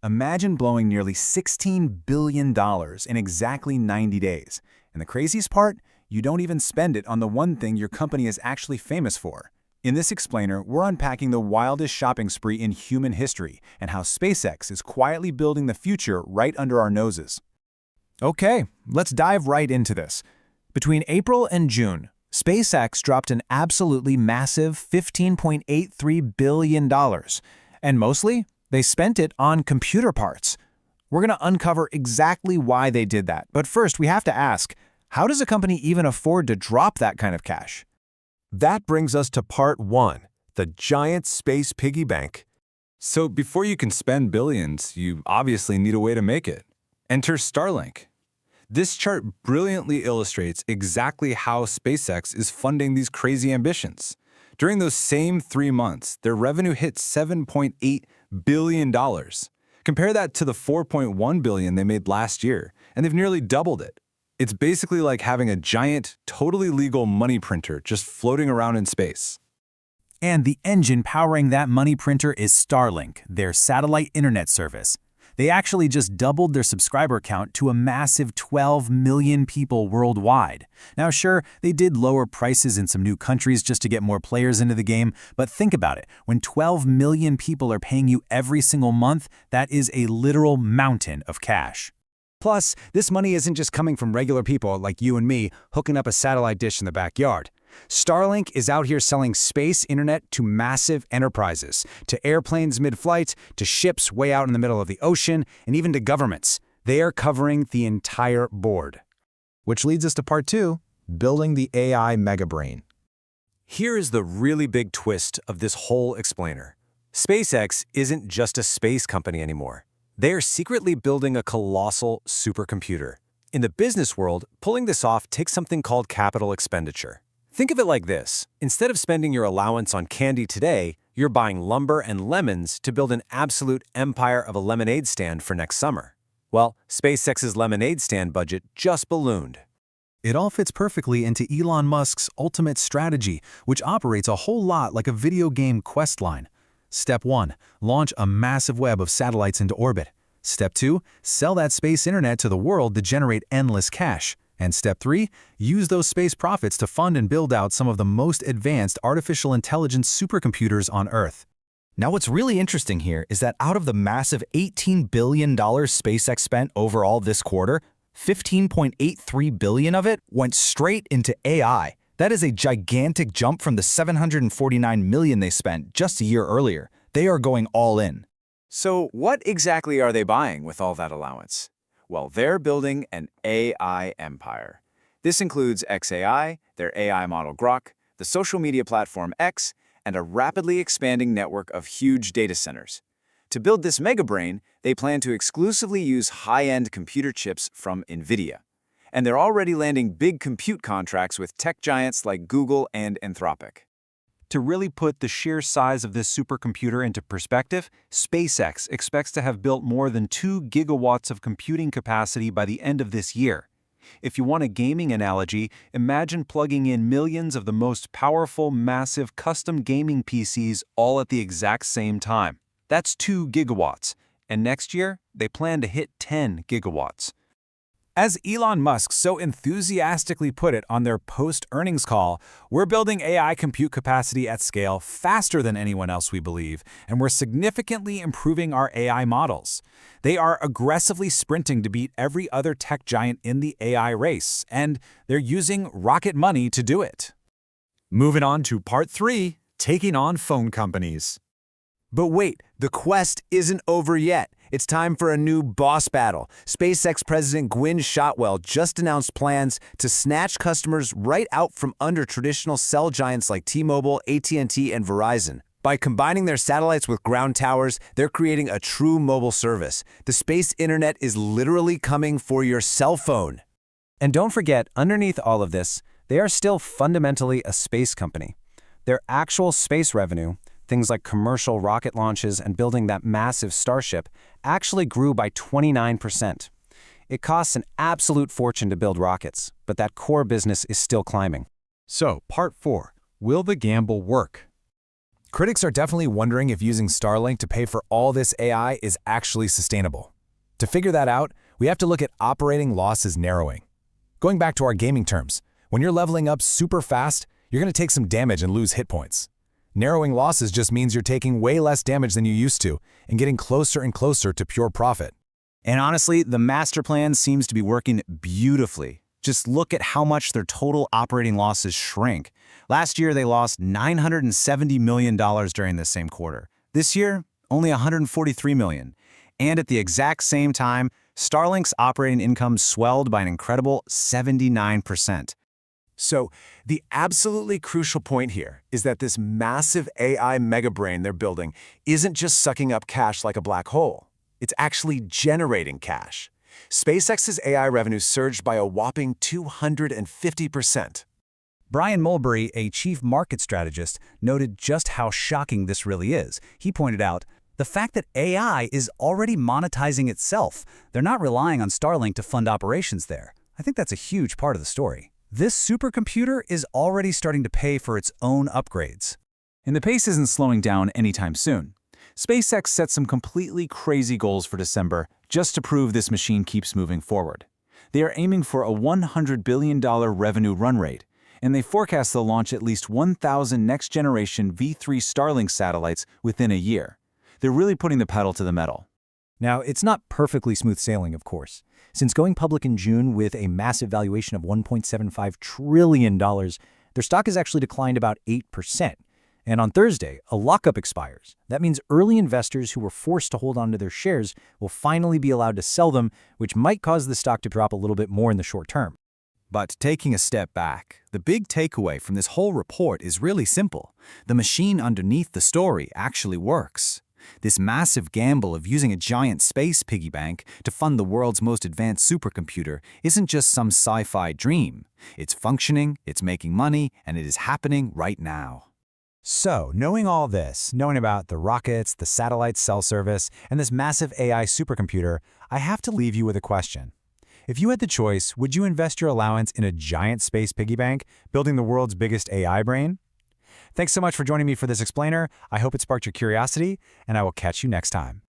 Imagine blowing nearly $16 billion in exactly 90 days. And the craziest part? You don't even spend it on the one thing your company is actually famous for. In this explainer, we're unpacking the wildest shopping spree in human history and how SpaceX is quietly building the future right under our noses. Okay, let's dive right into this. Between April and June, SpaceX dropped an absolutely massive $15.83 billion. And mostly, they spent it on computer parts. We're going to uncover exactly why they did that. But first, we have to ask, how does a company even afford to drop that kind of cash? That brings us to part 1, the giant space piggy bank. So before you can spend billions, you obviously need a way to make it. Enter Starlink. This chart brilliantly illustrates exactly how SpaceX is funding these crazy ambitions. During those same 3 months, their revenue hit $7.8 billion. Compare that to the $4.1 billion they made last year, and they've nearly doubled it. It's basically like having a giant, totally legal money printer just floating around in space. And the engine powering that money printer is Starlink, their satellite internet service. They actually just doubled their subscriber count to a massive 12 million people worldwide. Now sure, they did lower prices in some new countries just to get more players into the game, but think about it. When 12 million people are paying you every single month, that is a literal mountain of cash. Plus, this money isn't just coming from regular people like you and me hooking up a satellite dish in the backyard. Starlink is out here selling space internet to massive enterprises, to airplanes mid-flight, to ships way out in the middle of the ocean, and even to governments. They are covering the entire board. Which leads us to part 2, building the AI megabrain. Here is the really big twist of this whole explainer. SpaceX isn't just a space company anymore. They are secretly building a colossal supercomputer. In the business world, pulling this off takes something called capital expenditure. Think of it like this. Instead of spending your allowance on candy today, you're buying lumber and lemons to build an absolute empire of a lemonade stand for next summer. Well, SpaceX's lemonade stand budget just ballooned. It all fits perfectly into Elon Musk's ultimate strategy, which operates a whole lot like a video game quest line. Step 1. Launch a massive web of satellites into orbit. Step 2. Sell that space internet to the world to generate endless cash. And Step 3. Use those space profits to fund and build out some of the most advanced artificial intelligence supercomputers on Earth. Now what's really interesting here is that out of the massive $18 billion SpaceX spent overall this quarter, $15.83 billion of it went straight into AI. That is a gigantic jump from the $749 million they spent just a year earlier. They are going all in. So what exactly are they buying with all that allowance? Well, they're building an AI empire. This includes xAI, their AI model Grok, the social media platform X, and a rapidly expanding network of huge data centers. To build this megabrain, they plan to exclusively use high-end computer chips from NVIDIA. And they're already landing big compute contracts with tech giants like Google and Anthropic. To really put the sheer size of this supercomputer into perspective, SpaceX expects to have built more than 2 gigawatts of computing capacity by the end of this year. If you want a gaming analogy, imagine plugging in millions of the most powerful, massive custom gaming PCs all at the exact same time. That's 2 gigawatts, and next year, they plan to hit 10 gigawatts. As Elon Musk so enthusiastically put it on their post-earnings call, we're building AI compute capacity at scale faster than anyone else we believe, and we're significantly improving our AI models. They are aggressively sprinting to beat every other tech giant in the AI race, and they're using rocket money to do it. Moving on to part 3, taking on phone companies. But wait, the quest isn't over yet. It's time for a new boss battle. SpaceX President Gwynne Shotwell just announced plans to snatch customers right out from under traditional cell giants like T-Mobile, AT&T, and Verizon. By combining their satellites with ground towers, they're creating a true mobile service. The space internet is literally coming for your cell phone. And don't forget, underneath all of this, they are still fundamentally a space company. Their actual space revenue, things like commercial rocket launches and building that massive Starship, actually grew by 29%. It costs an absolute fortune to build rockets, but that core business is still climbing. So, part 4, will the gamble work? Critics are definitely wondering if using Starlink to pay for all this AI is actually sustainable. To figure that out, we have to look at operating losses narrowing. Going back to our gaming terms, when you're leveling up super fast, you're going to take some damage and lose hit points. Narrowing losses just means you're taking way less damage than you used to and getting closer and closer to pure profit. And honestly, the master plan seems to be working beautifully. Just look at how much their total operating losses shrink. Last year, they lost $970 million during the same quarter. This year, only $143 million. And at the exact same time, Starlink's operating income swelled by an incredible 79%. So, the absolutely crucial point here is that this massive AI megabrain they're building isn't just sucking up cash like a black hole. It's actually generating cash. SpaceX's AI revenue surged by a whopping 250%. Brian Mulberry, a chief market strategist, noted just how shocking this really is. He pointed out, the fact that AI is already monetizing itself. They're not relying on Starlink to fund operations there. I think that's a huge part of the story. This supercomputer is already starting to pay for its own upgrades. And the pace isn't slowing down anytime soon. SpaceX set some completely crazy goals for December just to prove this machine keeps moving forward. They are aiming for a $100 billion revenue run rate, and they forecast they'll launch at least 1,000 next-generation V3 Starlink satellites within a year. They're really putting the pedal to the metal. Now, it's not perfectly smooth sailing, of course. Since going public in June with a massive valuation of $1.75 trillion, their stock has actually declined about 8%. And on Thursday, a lockup expires. That means early investors who were forced to hold on to their shares will finally be allowed to sell them, which might cause the stock to drop a little bit more in the short term. But taking a step back, the big takeaway from this whole report is really simple. The machine underneath the story actually works. This massive gamble of using a giant space piggy bank to fund the world's most advanced supercomputer isn't just some sci-fi dream. It's functioning, it's making money, and it is happening right now. So, knowing all this, knowing about the rockets, the satellite cell service, and this massive AI supercomputer, I have to leave you with a question. If you had the choice, would you invest your allowance in a giant space piggy bank, building the world's biggest AI brain? Thanks so much for joining me for this explainer. I hope it sparked your curiosity, and I will catch you next time.